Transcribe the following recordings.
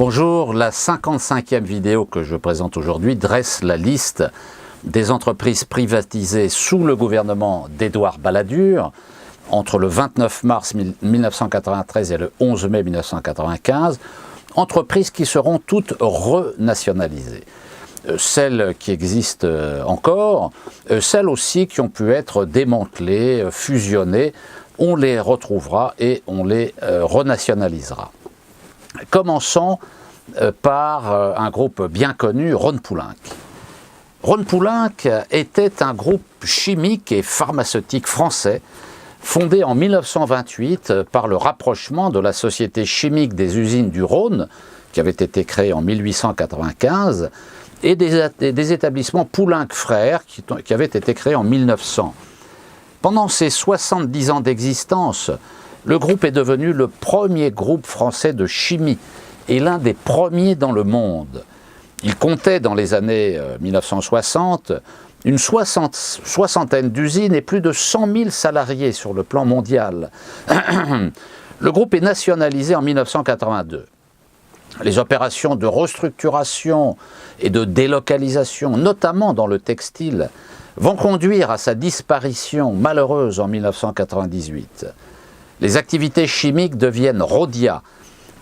Bonjour, la 55e vidéo que je présente aujourd'hui dresse la liste des entreprises privatisées sous le gouvernement d'Édouard Balladur entre le 29 mars 1993 et le 11 mai 1995, entreprises qui seront toutes renationalisées. Celles qui existent encore, celles aussi qui ont pu être démantelées, fusionnées, on les retrouvera et on les renationalisera. Commençons par un groupe bien connu, Rhône-Poulenc. Rhône-Poulenc était un groupe chimique et pharmaceutique français fondé en 1928 par le rapprochement de la Société chimique des usines du Rhône, qui avait été créée en 1895, et des établissements Poulenc Frères, qui avaient été créés en 1900. Pendant ces 70 ans d'existence, le groupe est devenu le premier groupe français de chimie et l'un des premiers dans le monde. Il comptait dans les années 1960 une soixantaine d'usines et plus de 100 000 salariés sur le plan mondial. Le groupe est nationalisé en 1982. Les opérations de restructuration et de délocalisation, notamment dans le textile, vont conduire à sa disparition malheureuse en 1998. Les activités chimiques deviennent Rhodia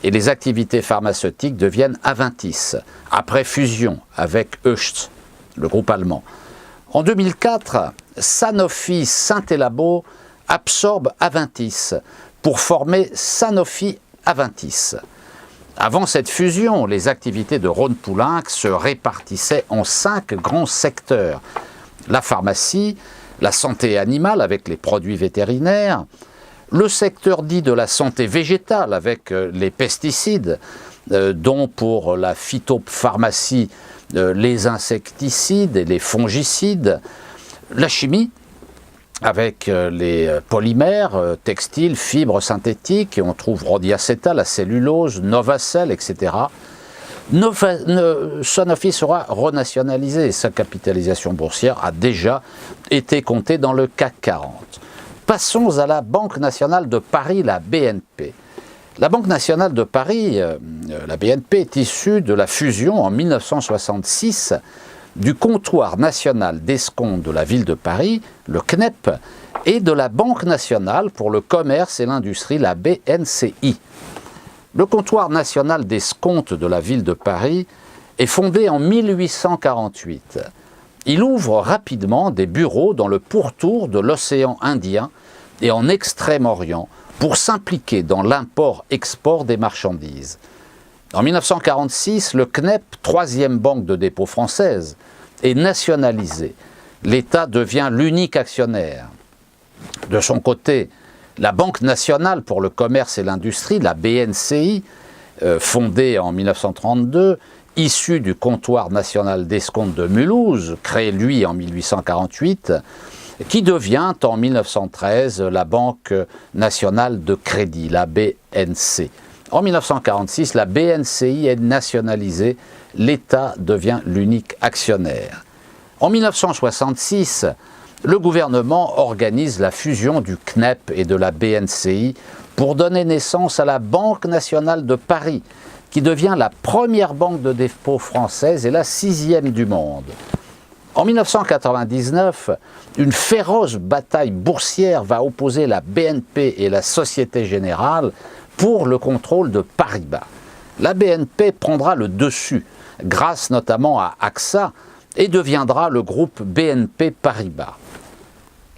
et les activités pharmaceutiques deviennent Aventis, après fusion avec Hoechst, le groupe allemand. En 2004, Sanofi Saint-Élabo absorbe Aventis pour former Sanofi Aventis. Avant cette fusion, les activités de Rhône-Poulenc se répartissaient en 5 grands secteurs. La pharmacie, la santé animale avec les produits vétérinaires, le secteur dit de la santé végétale avec les pesticides, dont pour la phytopharmacie les insecticides et les fongicides, la chimie avec les polymères, textiles, fibres synthétiques, et on trouve Rhodiacétal, la cellulose, Novacel, etc. Sanofi sera renationalisé et sa capitalisation boursière a déjà été comptée dans le CAC 40. Passons à la Banque nationale de Paris, la BNP. La Banque nationale de Paris, la BNP, est issue de la fusion en 1966 du comptoir national d'escompte de la ville de Paris, le CNEP, et de la Banque nationale pour le commerce et l'industrie, la BNCI. Le comptoir national d'escompte de la ville de Paris est fondé en 1848. Il ouvre rapidement des bureaux dans le pourtour de l'océan Indien et en Extrême-Orient pour s'impliquer dans l'import-export des marchandises. En 1946, le CNEP, troisième banque de dépôt française, est nationalisé. L'État devient l'unique actionnaire. De son côté, la Banque nationale pour le commerce et l'industrie, la BNCI, fondée en 1932, issue du comptoir national d'escompte de Mulhouse, créé lui en 1848, qui devient en 1913 la Banque nationale de crédit, la BNC. En 1946, la BNCI est nationalisée, l'État devient l'unique actionnaire. En 1966, le gouvernement organise la fusion du CNEP et de la BNCI pour donner naissance à la Banque nationale de Paris, qui devient la première banque de dépôt française et la 6e du monde. En 1999, une féroce bataille boursière va opposer la BNP et la Société Générale pour le contrôle de Paribas. La BNP prendra le dessus, grâce notamment à AXA, et deviendra le groupe BNP Paribas.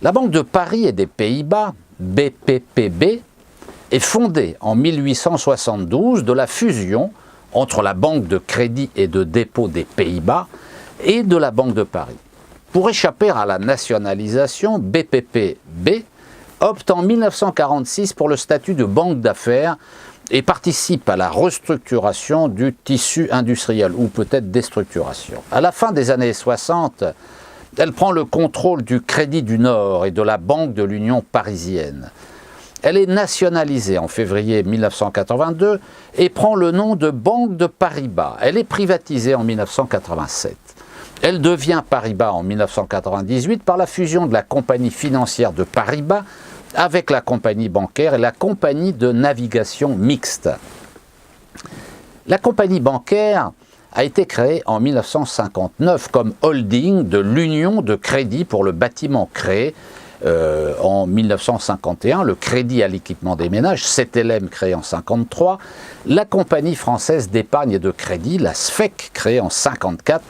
La Banque de Paris et des Pays-Bas, BPPB, est fondée en 1872 de la fusion entre la Banque de crédit et de dépôt des Pays-Bas et de la Banque de Paris. Pour échapper à la nationalisation, BPPB opte en 1946 pour le statut de banque d'affaires et participe à la restructuration du tissu industriel, ou peut-être déstructuration. À la fin des années 60, elle prend le contrôle du Crédit du Nord et de la Banque de l'Union parisienne. Elle est nationalisée en février 1982 et prend le nom de Banque de Paribas. Elle est privatisée en 1987. Elle devient Paribas en 1998 par la fusion de la compagnie financière de Paribas avec la compagnie bancaire et la compagnie de navigation mixte. La compagnie bancaire a été créée en 1959 comme holding de l'Union de crédit pour le bâtiment créé en 1951, le Crédit à l'équipement des ménages, CTLM créé en 1953, la Compagnie française d'épargne et de crédit, la SFEC créée en 1954,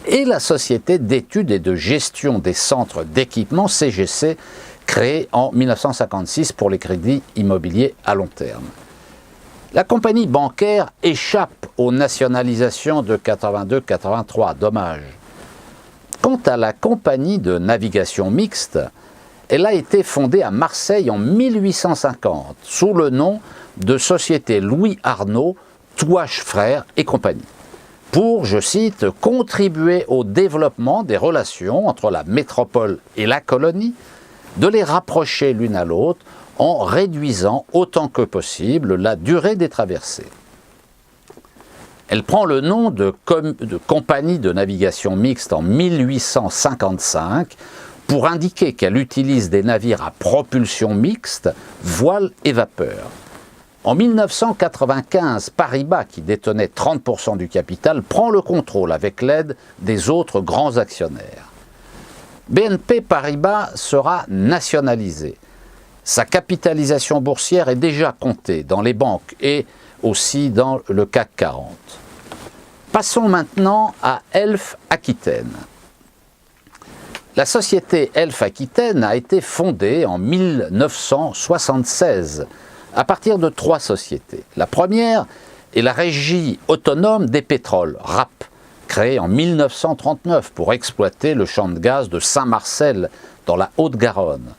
et la Société d'études et de gestion des centres d'équipement, CGC, créée en 1956 pour les crédits immobiliers à long terme. La compagnie bancaire échappe aux nationalisations de 82-83, dommage. Quant à la compagnie de navigation mixte, elle a été fondée à Marseille en 1850 sous le nom de Société Louis Arnaud, Touache Frères et compagnie, pour, je cite, contribuer au développement des relations entre la métropole et la colonie, de les rapprocher l'une à l'autre en réduisant autant que possible la durée des traversées. Elle prend le nom de Compagnie de navigation mixte en 1855 pour indiquer qu'elle utilise des navires à propulsion mixte, voile et vapeur. En 1995, Paribas, qui détenait 30% du capital, prend le contrôle avec l'aide des autres grands actionnaires. BNP Paribas sera nationalisée. Sa capitalisation boursière est déjà comptée dans les banques et aussi dans le CAC 40. Passons maintenant à Elf Aquitaine. La société Elf Aquitaine a été fondée en 1976 à partir de 3 sociétés. La première est la Régie autonome des pétroles, RAP, créée en 1939 pour exploiter le champ de gaz de Saint-Marcel dans la Haute-Garonne.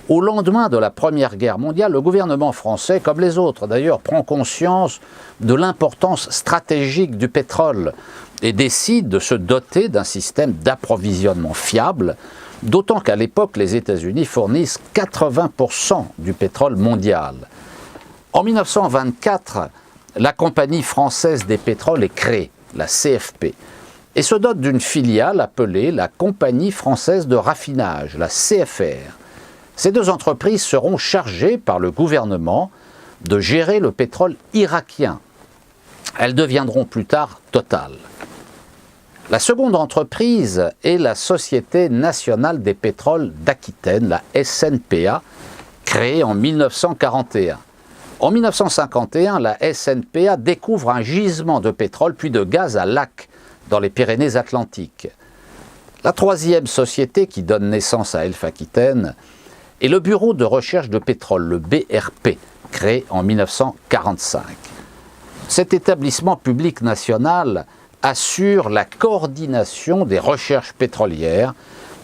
Au lendemain de la Première Guerre mondiale, le gouvernement français, comme les autres d'ailleurs, prend conscience de l'importance stratégique du pétrole et décide de se doter d'un système d'approvisionnement fiable, d'autant qu'à l'époque, les États-Unis fournissent 80% du pétrole mondial. En 1924, la Compagnie française des pétroles est créée, la CFP, et se dote d'une filiale appelée la Compagnie française de raffinage, la CFR. Ces 2 entreprises seront chargées par le gouvernement de gérer le pétrole irakien. Elles deviendront plus tard Total. La seconde entreprise est la Société nationale des pétroles d'Aquitaine, la SNPA, créée en 1941. En 1951, la SNPA découvre un gisement de pétrole puis de gaz à Lac, dans les Pyrénées-Atlantiques. La troisième société qui donne naissance à Elf Aquitaine est le Bureau de recherche de pétrole, le BRP, créé en 1945. Cet établissement public national assure la coordination des recherches pétrolières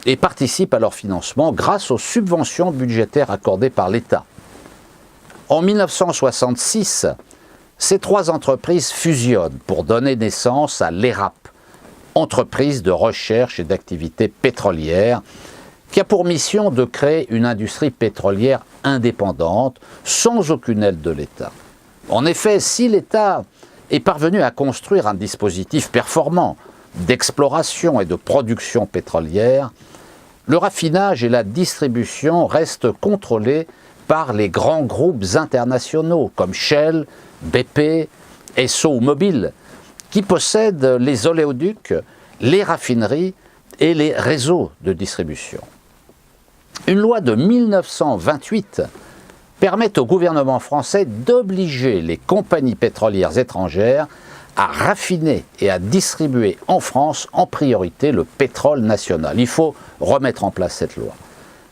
et participe à leur financement grâce aux subventions budgétaires accordées par l'État. En 1966, ces 3 entreprises fusionnent pour donner naissance à l'ERAP, entreprise de recherche et d'activité pétrolière, qui a pour mission de créer une industrie pétrolière indépendante, sans aucune aide de l'État. En effet, si l'État est parvenu à construire un dispositif performant d'exploration et de production pétrolière, le raffinage et la distribution restent contrôlés par les grands groupes internationaux comme Shell, BP, ExxonMobil, qui possèdent les oléoducs, les raffineries et les réseaux de distribution. Une loi de 1928 permet au gouvernement français d'obliger les compagnies pétrolières étrangères à raffiner et à distribuer en France en priorité le pétrole national. Il faut remettre en place cette loi.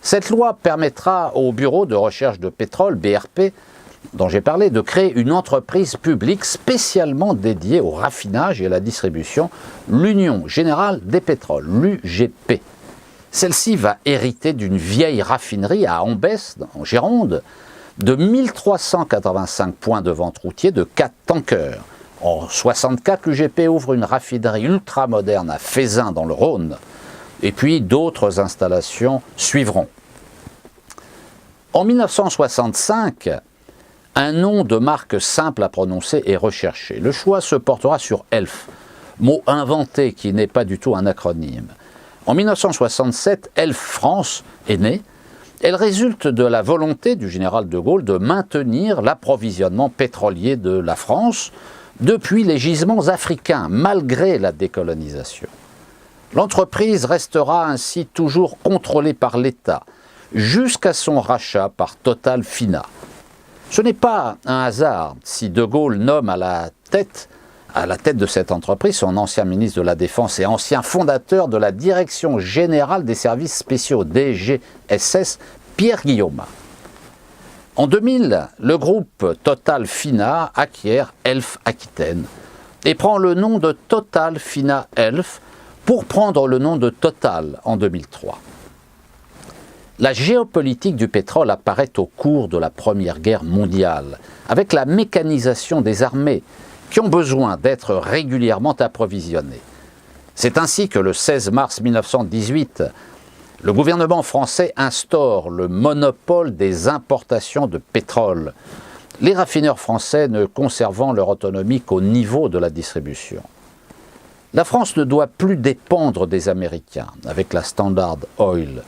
Cette loi permettra au Bureau de recherche de pétrole, BRP, dont j'ai parlé, de créer une entreprise publique spécialement dédiée au raffinage et à la distribution, l'Union Générale des Pétroles, l'UGP. Celle-ci va hériter d'une vieille raffinerie à Ambès, en Gironde, de 1385 points de vente routiers de 4 tankers. En 1964, l'UGP ouvre une raffinerie ultramoderne à Fézin dans le Rhône, et puis d'autres installations suivront. En 1965, un nom de marque simple à prononcer est recherché. Le choix se portera sur Elf, mot inventé qui n'est pas du tout un acronyme. En 1967, Elf France est née. Elle résulte de la volonté du général de Gaulle de maintenir l'approvisionnement pétrolier de la France depuis les gisements africains, malgré la décolonisation. L'entreprise restera ainsi toujours contrôlée par l'État, jusqu'à son rachat par Total Fina. Ce n'est pas un hasard si De Gaulle nomme à la tête de cette entreprise son ancien ministre de la Défense et ancien fondateur de la Direction Générale des Services Spéciaux, DGSS, Pierre Guillaumat. En 2000, le groupe Total Fina acquiert Elf Aquitaine et prend le nom de Total Fina Elf pour prendre le nom de Total en 2003. La géopolitique du pétrole apparaît au cours de la Première Guerre mondiale, avec la mécanisation des armées qui ont besoin d'être régulièrement approvisionnées. C'est ainsi que le 16 mars 1918, le gouvernement français instaure le monopole des importations de pétrole, les raffineurs français ne conservant leur autonomie qu'au niveau de la distribution. La France ne doit plus dépendre des Américains avec la Standard Oil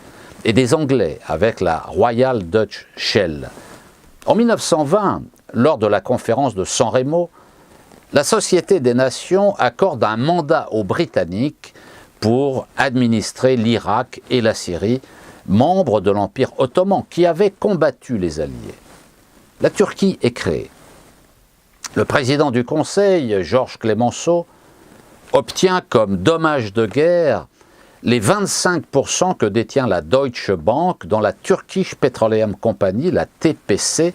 et des Anglais avec la Royal Dutch Shell. En 1920, lors de la conférence de San Remo, la Société des Nations accorde un mandat aux Britanniques pour administrer l'Irak et la Syrie, membres de l'Empire ottoman qui avaient combattu les Alliés. La Turquie est créée. Le président du Conseil, Georges Clemenceau, obtient comme dommage de guerre les 25% que détient la Deutsche Bank dans la Turkish Petroleum Company, la TPC,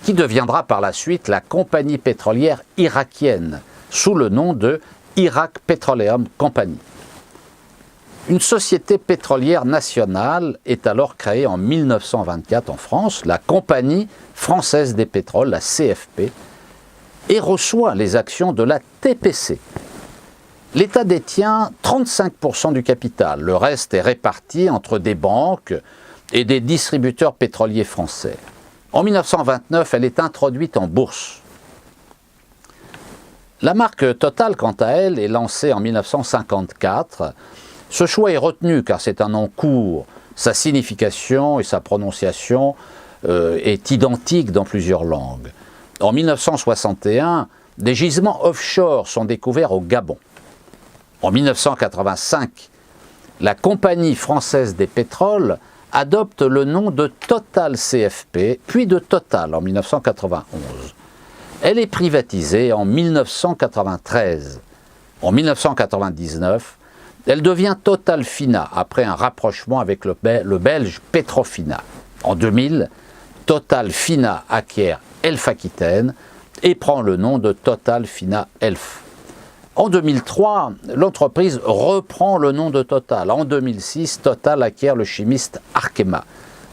qui deviendra par la suite la compagnie pétrolière irakienne, sous le nom de Iraq Petroleum Company. Une société pétrolière nationale est alors créée en 1924 en France, la Compagnie française des pétroles, la CFP, et reçoit les actions de la TPC. L'État détient 35% du capital, le reste est réparti entre des banques et des distributeurs pétroliers français. En 1929, elle est introduite en bourse. La marque Total, quant à elle, est lancée en 1954. Ce choix est retenu car c'est un nom court. Sa signification et sa prononciation est identique dans plusieurs langues. En 1961, des gisements offshore sont découverts au Gabon. En 1985, la Compagnie française des pétroles adopte le nom de Total CFP, puis de Total en 1991. Elle est privatisée en 1993. En 1999, elle devient Total Fina après un rapprochement avec le belge Petrofina. En 2000, Total Fina acquiert Elf Aquitaine et prend le nom de Total Fina Elf. En 2003, l'entreprise reprend le nom de Total. En 2006, Total acquiert le chimiste Arkema.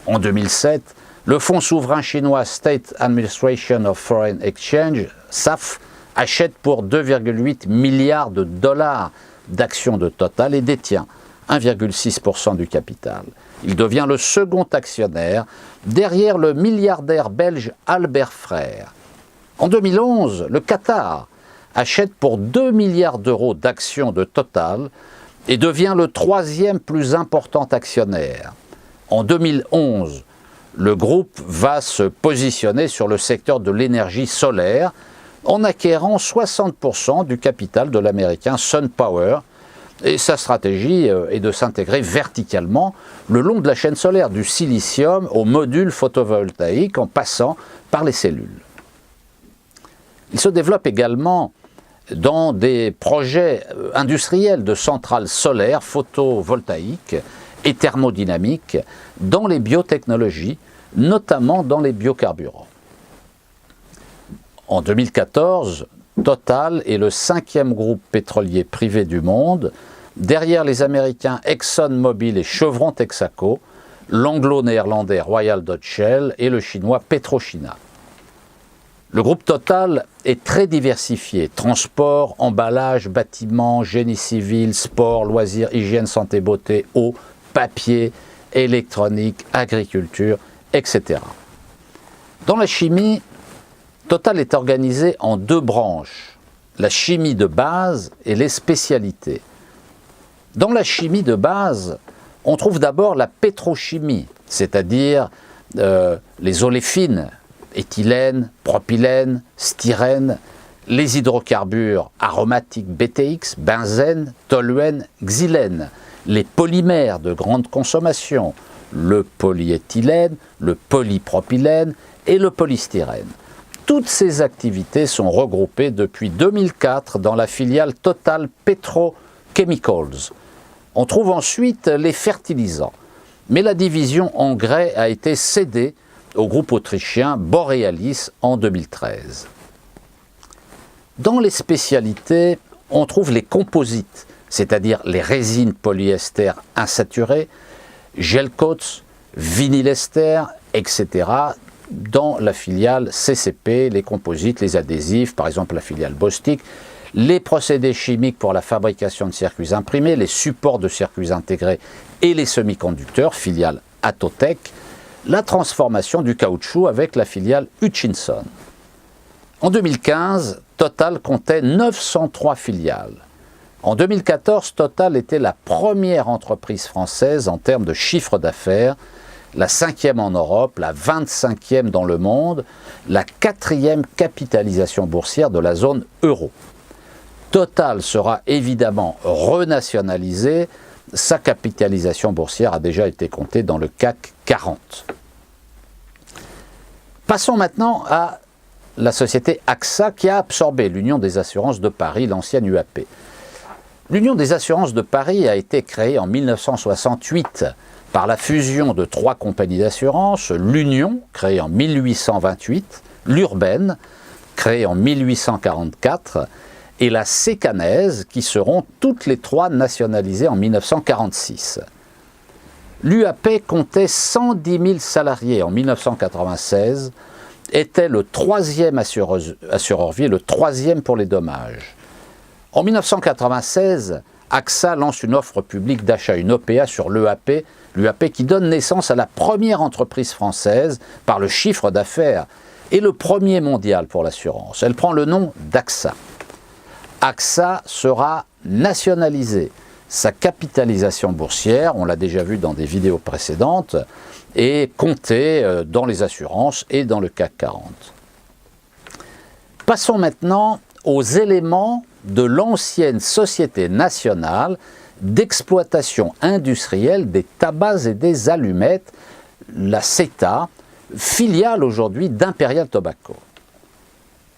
En 2007, le fonds souverain chinois State Administration of Foreign Exchange, SAF, achète pour 2,8 milliards de dollars d'actions de Total et détient 1,6% du capital. Il devient le second actionnaire derrière le milliardaire belge Albert Frère. En 2011, le Qatar achète pour 2 milliards d'euros d'actions de Total et devient le troisième plus important actionnaire. En 2011, le groupe va se positionner sur le secteur de l'énergie solaire en acquérant 60% du capital de l'américain SunPower. Et sa stratégie est de s'intégrer verticalement le long de la chaîne solaire, du silicium au module photovoltaïque en passant par les cellules. Il se développe également dans des projets industriels de centrales solaires photovoltaïques et thermodynamiques dans les biotechnologies, notamment dans les biocarburants. En 2014, Total est le 5e groupe pétrolier privé du monde, derrière les Américains ExxonMobil et Chevron Texaco, l'anglo-néerlandais Royal Dutch Shell et le chinois PetroChina. Le groupe Total est très diversifié, transport, emballage, bâtiment, génie civil, sport, loisirs, hygiène, santé, beauté, eau, papier, électronique, agriculture, etc. Dans la chimie, Total est organisé en 2 branches, la chimie de base et les spécialités. Dans la chimie de base, on trouve d'abord la pétrochimie, c'est-à-dire les oléfines, éthylène, propylène, styrène, les hydrocarbures aromatiques BTX, benzène, toluène, xylène, les polymères de grande consommation, le polyéthylène, le polypropylène et le polystyrène. Toutes ces activités sont regroupées depuis 2004 dans la filiale Total Petrochemicals. On trouve ensuite les fertilisants, mais la division engrais a été cédée au groupe autrichien Borealis en 2013. Dans les spécialités, on trouve les composites, c'est-à-dire les résines polyester insaturées, gel coats, vinylester, etc. dans la filiale CCP, les composites, les adhésifs, par exemple la filiale Bostik, les procédés chimiques pour la fabrication de circuits imprimés, les supports de circuits intégrés et les semi-conducteurs, filiale Atotech, la transformation du caoutchouc avec la filiale Hutchinson. En 2015, Total comptait 903 filiales. En 2014, Total était la première entreprise française en termes de chiffre d'affaires, la 5e en Europe, la 25e dans le monde, la 4e capitalisation boursière de la zone euro. Total sera évidemment renationalisé, sa capitalisation boursière a déjà été comptée dans le CAC 40. Passons maintenant à la société AXA qui a absorbé l'Union des assurances de Paris, l'ancienne UAP. L'Union des assurances de Paris a été créée en 1968 par la fusion de 3 compagnies d'assurance, l'Union, créée en 1828, l'Urbaine, créée en 1844, et la Sécanaise, qui seront toutes les 3 nationalisées en 1946. L'UAP comptait 110 000 salariés en 1996, était le 3e assureur vie et le 3e pour les dommages. En 1996, AXA lance une offre publique d'achat, une OPA sur l'UAP qui donne naissance à la première entreprise française par le chiffre d'affaires et le premier mondial pour l'assurance. Elle prend le nom d'AXA. AXA sera nationalisée. Sa capitalisation boursière, on l'a déjà vu dans des vidéos précédentes, est comptée dans les assurances et dans le CAC 40. Passons maintenant aux éléments de l'ancienne Société nationale d'exploitation industrielle des tabacs et des allumettes, la CETA, filiale aujourd'hui d'Imperial Tobacco.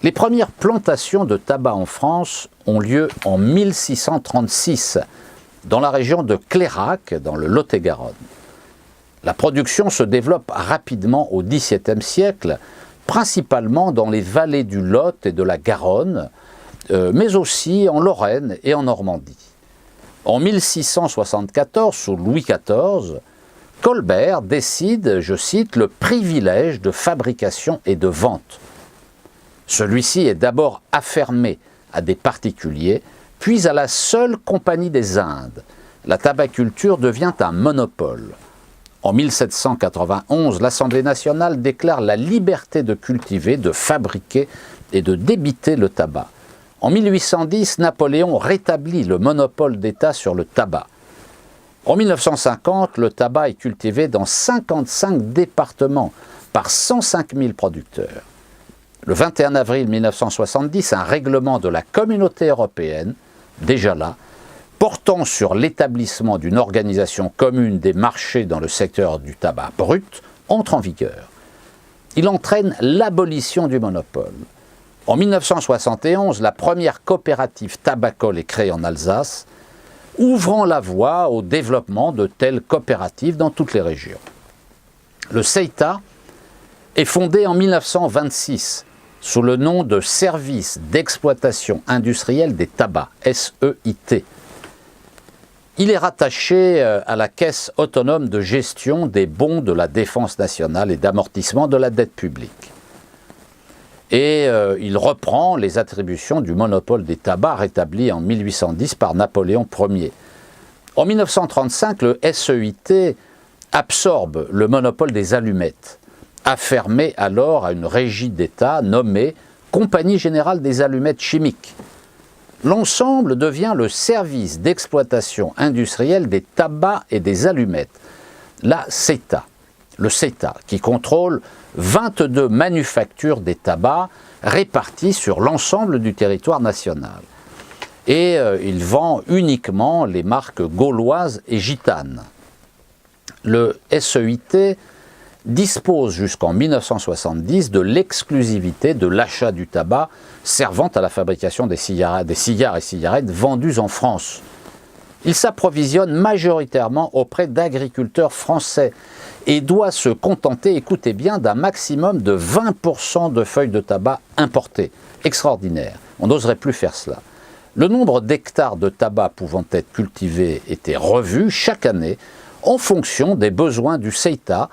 Les premières plantations de tabac en France ont lieu en 1636, dans la région de Clairac, dans le Lot-et-Garonne. La production se développe rapidement au XVIIe siècle, principalement dans les vallées du Lot et de la Garonne, mais aussi en Lorraine et en Normandie. En 1674, sous Louis XIV, Colbert décide, je cite, le privilège de fabrication et de vente. Celui-ci est d'abord affermé à des particuliers, puis à la seule Compagnie des Indes. La tabaculture devient un monopole. En 1791, l'Assemblée nationale déclare la liberté de cultiver, de fabriquer et de débiter le tabac. En 1810, Napoléon rétablit le monopole d'État sur le tabac. En 1950, le tabac est cultivé dans 55 départements par 105 000 producteurs. Le 21 avril 1970, un règlement de la Communauté européenne, déjà là, portant sur l'établissement d'une organisation commune des marchés dans le secteur du tabac brut, entre en vigueur. Il entraîne l'abolition du monopole. En 1971, la première coopérative tabacole est créée en Alsace, ouvrant la voie au développement de telles coopératives dans toutes les régions. Le CETA est fondé en 1926 sous le nom de Service d'exploitation industrielle des tabacs, SEIT. Il est rattaché à la Caisse autonome de gestion des bons de la défense nationale et d'amortissement de la dette publique. Et il reprend les attributions du monopole des tabacs rétabli en 1810 par Napoléon Ier. En 1935, le SEIT absorbe le monopole des allumettes, affermé alors à une régie d'État nommée Compagnie Générale des Allumettes Chimiques. L'ensemble devient le Service d'exploitation industrielle des tabacs et des allumettes, la CETA. le CETA, qui contrôle 22 manufactures des tabacs réparties sur l'ensemble du territoire national. Et il vend uniquement les marques gauloises et gitanes. Le SEIT dispose jusqu'en 1970 de l'exclusivité de l'achat du tabac servant à la fabrication des cigares et cigarettes vendues en France. Il s'approvisionne majoritairement auprès d'agriculteurs français et doit se contenter, écoutez bien, d'un maximum de 20% de feuilles de tabac importées. Extraordinaire, on n'oserait plus faire cela. Le nombre d'hectares de tabac pouvant être cultivés était revu chaque année en fonction des besoins du CETA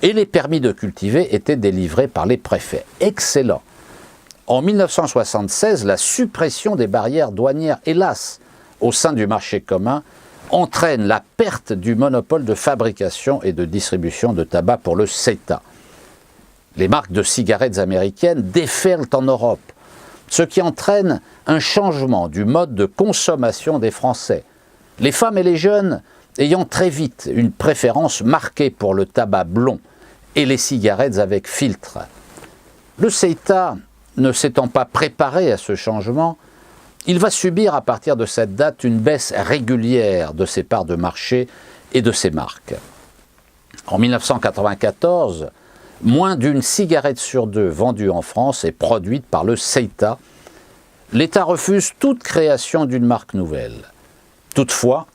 et les permis de cultiver étaient délivrés par les préfets. Excellent. En 1976, la suppression des barrières douanières, hélas, au sein du marché commun, entraîne la perte du monopole de fabrication et de distribution de tabac pour le CETA. Les marques de cigarettes américaines déferlent en Europe, ce qui entraîne un changement du mode de consommation des Français. Les femmes et les jeunes ayant très vite une préférence marquée pour le tabac blond et les cigarettes avec filtre. Le CETA, ne s'étant pas préparé à ce changement, il va subir à partir de cette date une baisse régulière de ses parts de marché et de ses marques. En 1994, moins d'une cigarette sur deux vendue en France est produite par le CETA. L'État refuse toute création d'une marque nouvelle. Toutefois,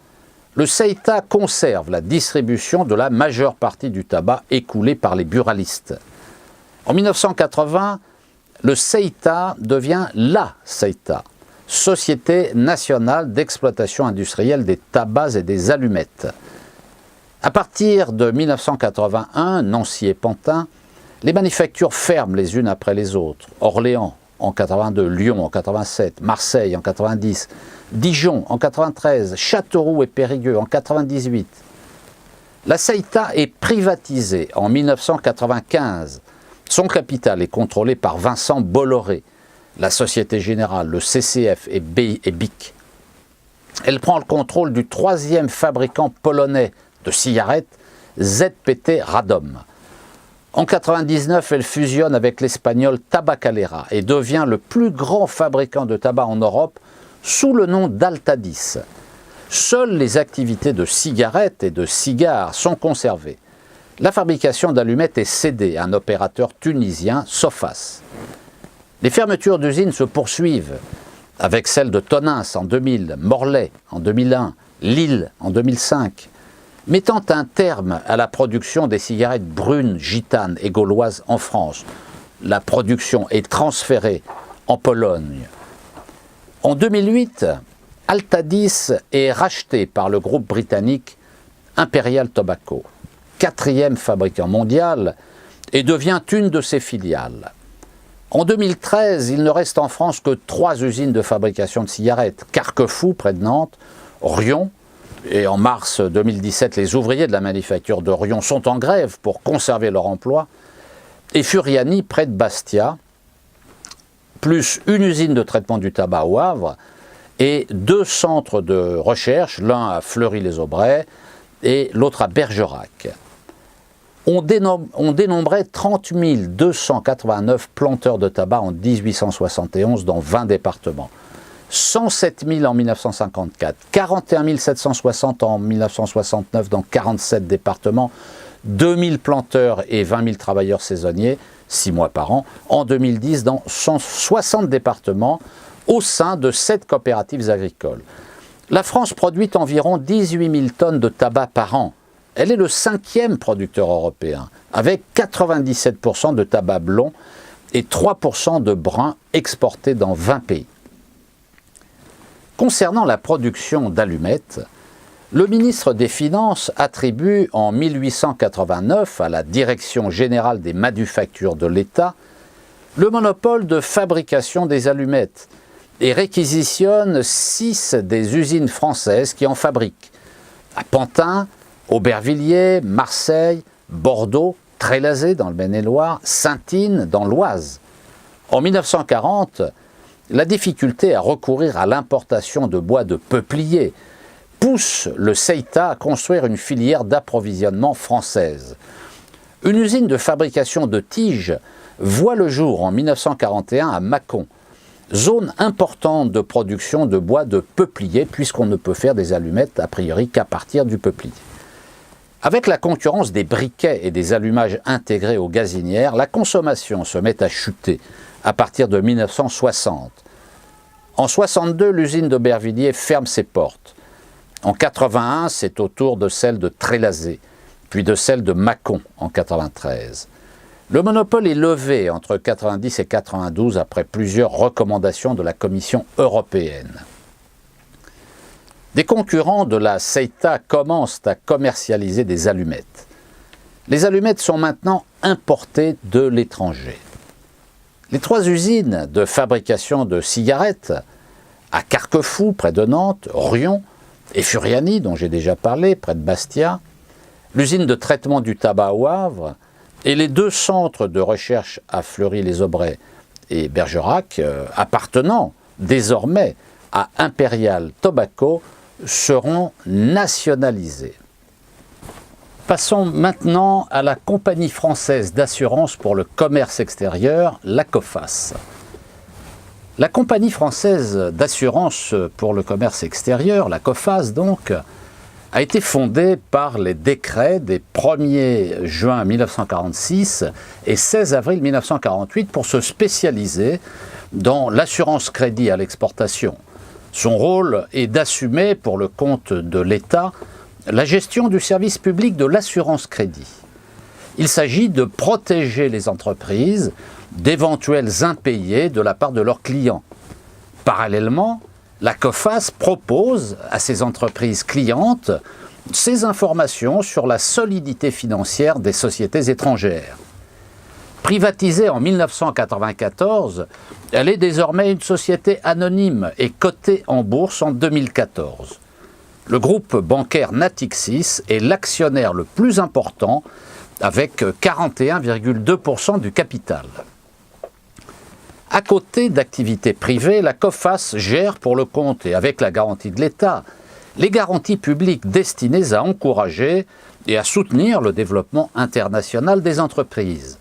le CETA conserve la distribution de la majeure partie du tabac écoulé par les buralistes. En 1980, le CETA devient la CETA, Société nationale d'exploitation industrielle des tabacs et des allumettes. À partir de 1981, Nancy et Pantin, les manufactures ferment les unes après les autres. Orléans en 82, Lyon en 87, Marseille en 90, Dijon en 93, Châteauroux et Périgueux en 98. La CETA est privatisée en 1995. Son capital est contrôlé par Vincent Bolloré, la Société Générale, le CCF et BIC. Elle prend le contrôle du troisième fabricant polonais de cigarettes, ZPT Radom. En 1999, elle fusionne avec l'espagnol Tabacalera et devient le plus grand fabricant de tabac en Europe sous le nom d'Altadis. Seules les activités de cigarettes et de cigares sont conservées. La fabrication d'allumettes est cédée à un opérateur tunisien, Sofas. Les fermetures d'usines se poursuivent, avec celles de Tonins en 2000, Morlaix en 2001, Lille en 2005, mettant un terme à la production des cigarettes brunes, gitanes et gauloises en France. La production est transférée en Pologne. En 2008, Altadis est racheté par le groupe britannique Imperial Tobacco, quatrième fabricant mondial, et devient une de ses filiales. En 2013, il ne reste en France que 3 usines de fabrication de cigarettes, Carquefou près de Nantes, Riom, et en mars 2017, les ouvriers de la manufacture de Riom sont en grève pour conserver leur emploi, et Furiani près de Bastia, plus une usine de traitement du tabac au Havre, et 2 centres de recherche, l'un à Fleury-les-Aubrais et l'autre à Bergerac. On dénombrait 30 289 planteurs de tabac en 1871 dans 20 départements. 107 000 en 1954, 41 760 en 1969 dans 47 départements, 2000 planteurs et 20 000 travailleurs saisonniers, 6 mois par an, en 2010 dans 160 départements au sein de 7 coopératives agricoles. La France produit environ 18 000 tonnes de tabac par an. Elle est le 5e producteur européen, avec 97% de tabac blond et 3% de brun exportés dans 20 pays. Concernant la production d'allumettes, le ministre des Finances attribue en 1889 à la Direction générale des manufactures de l'État le monopole de fabrication des allumettes et réquisitionne 6 des usines françaises qui en fabriquent, à Pantin, Aubervilliers, Marseille, Bordeaux, Trélazé dans le Maine-et-Loire, Saint-Ine dans l'Oise. En 1940, la difficulté à recourir à l'importation de bois de peuplier pousse le CETA à construire une filière d'approvisionnement française. Une usine de fabrication de tiges voit le jour en 1941 à Mâcon, zone importante de production de bois de peuplier, puisqu'on ne peut faire des allumettes a priori qu'à partir du peuplier. Avec la concurrence des briquets et des allumages intégrés aux gazinières, la consommation se met à chuter à partir de 1960. En 1962, l'usine d'Aubervilliers ferme ses portes. En 1981, c'est au tour de celle de Trélazé, puis de celle de Mâcon en 1993. Le monopole est levé entre 1990 et 1992 après plusieurs recommandations de la Commission européenne. Des concurrents de la CEITA commencent à commercialiser des allumettes. Les allumettes sont maintenant importées de l'étranger. Les 3 usines de fabrication de cigarettes, à Carquefou, près de Nantes, Riom, et Furiani, dont j'ai déjà parlé, près de Bastia, l'usine de traitement du tabac au Havre, et les 2 centres de recherche à Fleury-les-Aubrais et Bergerac, appartenant désormais à Imperial Tobacco, seront nationalisés. Passons maintenant à la Compagnie française d'assurance pour le commerce extérieur, la COFAS. La Compagnie française d'assurance pour le commerce extérieur, la COFAS donc, a été fondée par les décrets des 1er juin 1946 et 16 avril 1948 pour se spécialiser dans l'assurance crédit à l'exportation. Son rôle est d'assumer pour le compte de l'État la gestion du service public de l'assurance crédit. Il s'agit de protéger les entreprises d'éventuels impayés de la part de leurs clients. Parallèlement, la COFAS propose à ces entreprises clientes ces informations sur la solidité financière des sociétés étrangères. Privatisée en 1994, elle est désormais une société anonyme et cotée en bourse en 2014. Le groupe bancaire Natixis est l'actionnaire le plus important avec 41,2% du capital. À côté d'activités privées, la COFAS gère pour le compte et avec la garantie de l'État les garanties publiques destinées à encourager et à soutenir le développement international des entreprises.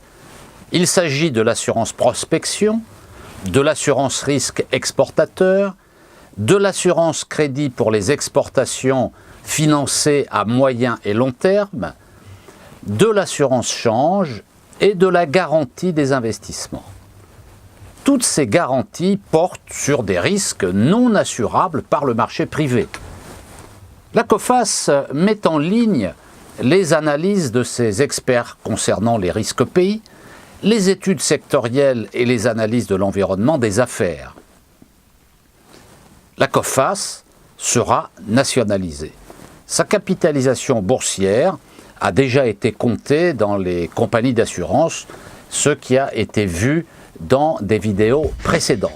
Il s'agit de l'assurance prospection, de l'assurance risque exportateur, de l'assurance crédit pour les exportations financées à moyen et long terme, de l'assurance change et de la garantie des investissements. Toutes ces garanties portent sur des risques non assurables par le marché privé. La COFAS met en ligne les analyses de ses experts concernant les risques pays, les études sectorielles et les analyses de l'environnement des affaires. La COFAS sera nationalisée. Sa capitalisation boursière a déjà été comptée dans les compagnies d'assurance, ce qui a été vu dans des vidéos précédentes.